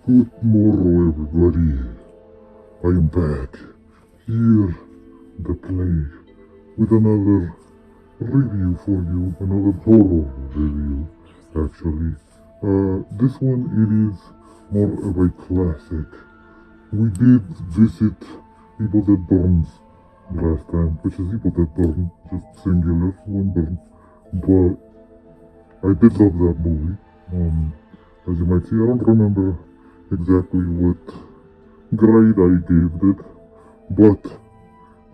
Good morrow, everybody. I am back here, the play, with another review for you, another horror review, actually. This one, it is more of a classic. We did visit Evil Dead Burns last time, which is Evil Dead Burn, just singular, one burn. But I did love that movie. As you might see, I don't remember exactly what grade I gave it, but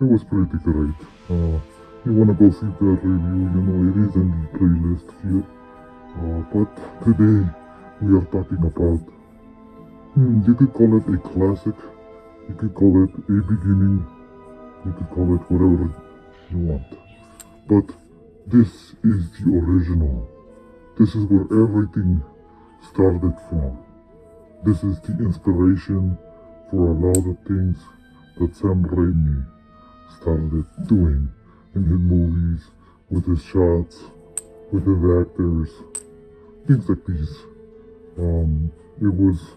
it was pretty great. You wanna go see that review, it is in the playlist here. But today we are talking about, you could call it a classic, you could call it a beginning, you could call it whatever you want. But this is the original. This is where everything started from. This is the inspiration for a lot of things that Sam Raimi started doing in his movies, with his shots, with his actors, things like these. It was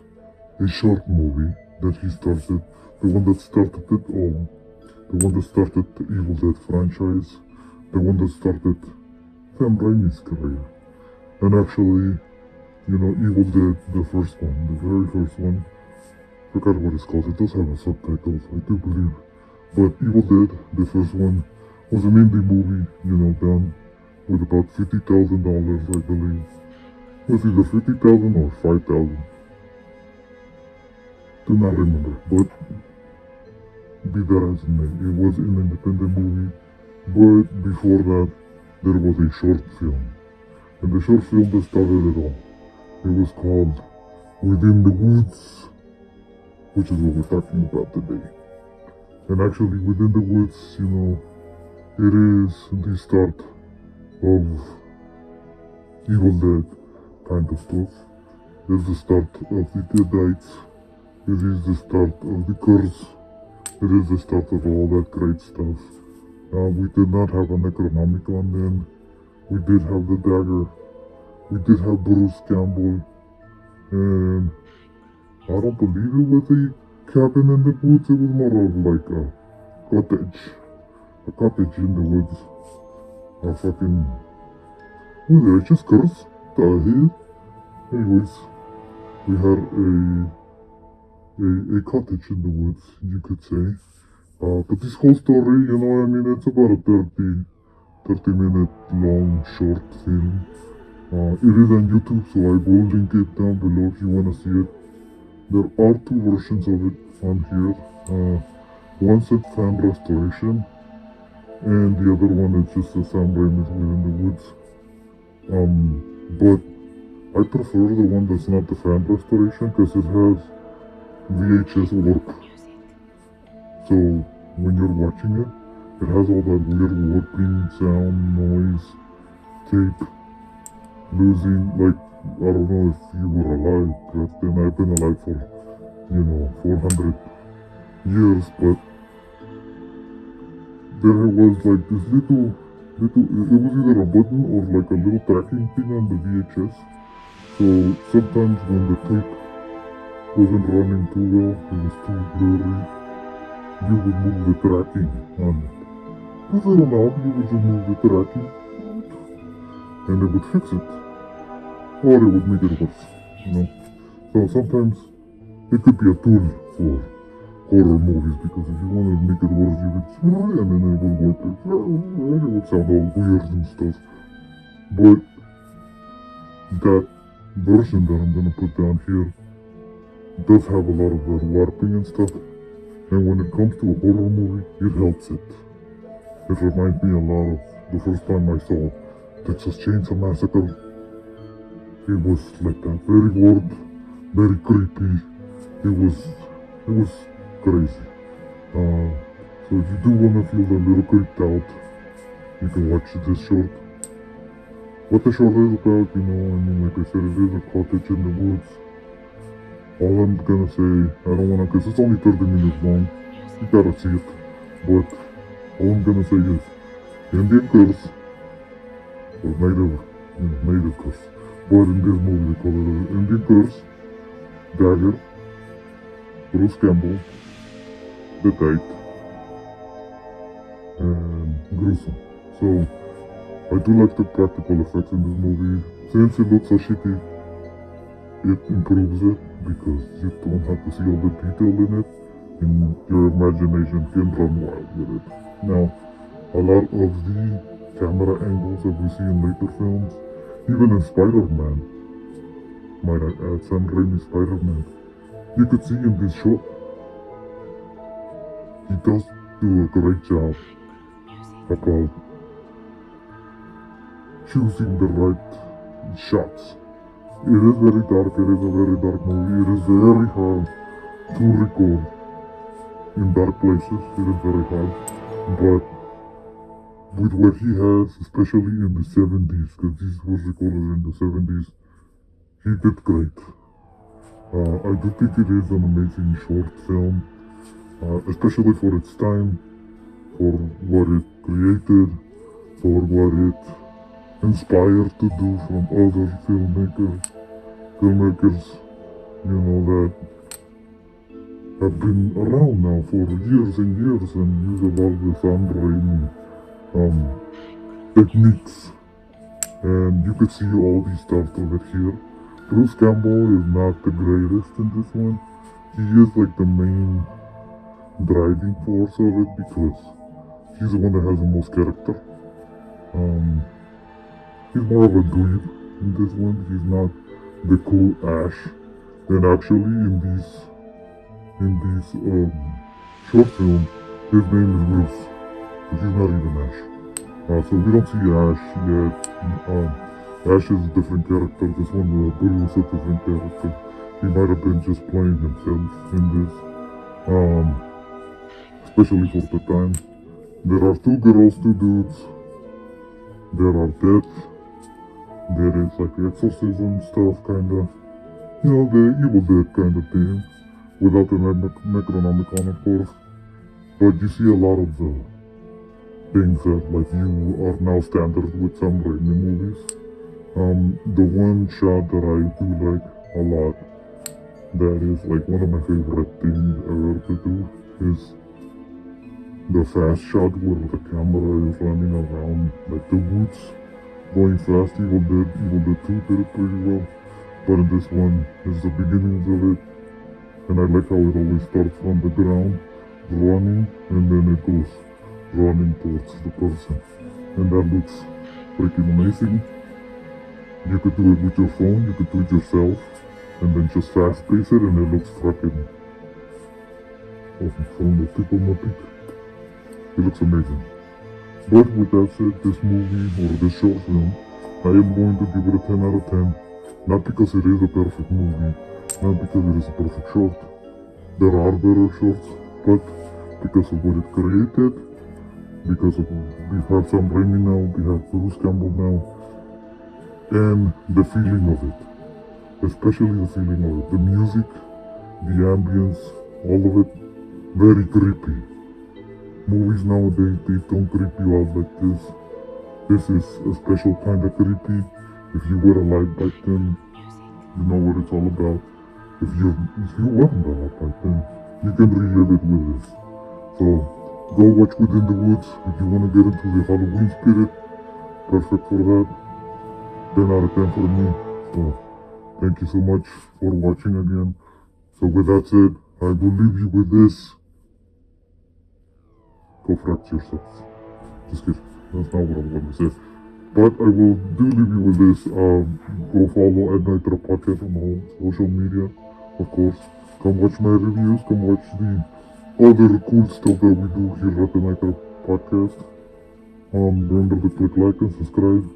a short movie that he started, the one that started it all, the one that started the Evil Dead franchise, the one that started Sam Raimi's career. And actually, Evil Dead, the first one, the very first one, forgot what it's called, it does have a subtitle, I do believe. But Evil Dead, the first one, was an indie movie, done with about $50,000, I believe. It was either 50,000 or 5,000. Do not remember, but be that as it may, it was an independent movie. But before that, there was a short film. And the short film that started it all. It was called Within the Woods, which is what we're talking about today. And actually, Within the Woods, it is the start of Evil Dead kind of stuff. It's the start of the Deadites. It is the start of the curse. It is the start of all that great stuff. We did not have a Necronomicon then. We did have the dagger. We did have Bruce Campbell. And I don't believe it was a cabin in the woods. It was more of like a cottage. A cottage in the woods. A fucking... What did I just curse? The hell? Anyways, we had a cottage in the woods, you could say. But this whole story, it's about a 30-minute long short film. It is on YouTube, so I will link it down below if you want to see it. There are two versions of it on here. One said fan restoration, and the other one is just a Sam Raimis Within the Woods. But I prefer the one that's not the fan restoration because it has VHS work. So when you're watching it, it has all that weird warping sound, noise, tape, losing, like, I don't know if you were alive, but then I've been alive for, 400 years, but there was like this little, it was either a button or like a little tracking thing on the VHS. So sometimes when the tape wasn't running too well, it was too blurry, you would move the tracking on it. This little knob, you would just move the tracking, and it would fix it. Or it would make it worse, So sometimes it could be a tool for horror movies, because if you want to make it worse, you could, and then it would work, it would sound all weird and stuff. But that version that I'm going to put down here does have a lot of that warping and stuff, and when it comes to a horror movie, it helps it. It reminds me a lot of the first time I saw Texas Chainsaw Massacre. It was like that, very weird, very creepy. It was crazy. So if you do want to feel a little creeped out, you can watch this short. What the short is about, like I said, it is a cottage in the woods. All I'm gonna say, I don't wanna, cause it's only 30 minutes long, you gotta see it. But all I'm gonna say is, Indian curse, or native curse. But in this movie they call it an Indian curse. Dagger, Bruce Campbell, The Kite, and Gruesome. So I do like the practical effects in this movie. Since it looks so shitty, it improves it because you don't have to see all the detail in it, and your imagination can run wild with it. Now, a lot of the camera angles that we see in later films, even in Spider-Man, might I add, Sam Raimi's Spider-Man, you could see in this shot, he does do a great job about choosing the right shots. It is very dark, it is a very dark movie, it is very hard to record in dark places, it is very hard, but with what he has, especially in the 70s, because this was recorded in the 70s, he did great. I do think it is an amazing short film, especially for its time, for what it created, for what it inspired to do from other filmmakers, that have been around now for years and years and use a lot of the Sam Raimi techniques. And you could see all these stuff of it here. Bruce Campbell is not the greatest in this one. He is like the main driving force of it because he's the one that has the most character. He's more of a dweeb in this one. He's not the cool Ash. And actually in these short films, his name is Bruce, but he's not even Ash. So we don't see Ash yet. Ash is a different character. This one, Bruce is a different character. He might have been just playing himself in this, especially for the time. There are 2 girls, 2 dudes. There are death. There is like exorcism stuff, kinda. The Evil Dead kind of thing. Without the Necronomicon, of course. But you see a lot of the things that like you are now standard with some Raimi movies. The one shot that I do like a lot, that is like one of my favorite things ever to do, is the fast shot where the camera is running around like the woods, going fast. Evil Dead 2 did it pretty well, but in this one is the beginnings of it, and I like how it always starts from the ground, running, and then it goes running towards the person, and that looks freaking amazing. You could do it with your phone, you could do it yourself, and then just fast pace it, and it looks freaking awesome. From the tip of my peak, it looks amazing. But with that said, this movie, or this short film, I am going to give it a 10 out of 10. Not because it is a perfect movie, not because it is a perfect short. There are better shorts, but because of what it created, because of we have Sam Raimi now, we have Bruce Campbell now, and the feeling of it, especially the feeling of it, the music, the ambience, all of it, very creepy. Movies nowadays, they don't creep you out like this. This is a special kind of creepy. If you were alive back then, you know what it's all about. If you weren't alive back then, you can relive it with this. So go watch Within the Woods if you want to get into the Halloween spirit. Perfect for that. 10 out of 10 for me. So thank you so much for watching again. So with that said, I will leave you with this. Go fract yourselves. Just kidding. That's not what I wanted to say. But I will do leave you with this. Go follow At Night Podcast on all social media, of course. Come watch my reviews. Come watch the other cool stuff that we do here at the Night Podcast. Remember to click like and subscribe.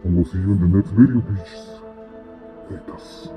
And we'll see you in the next video, bitches. Laters.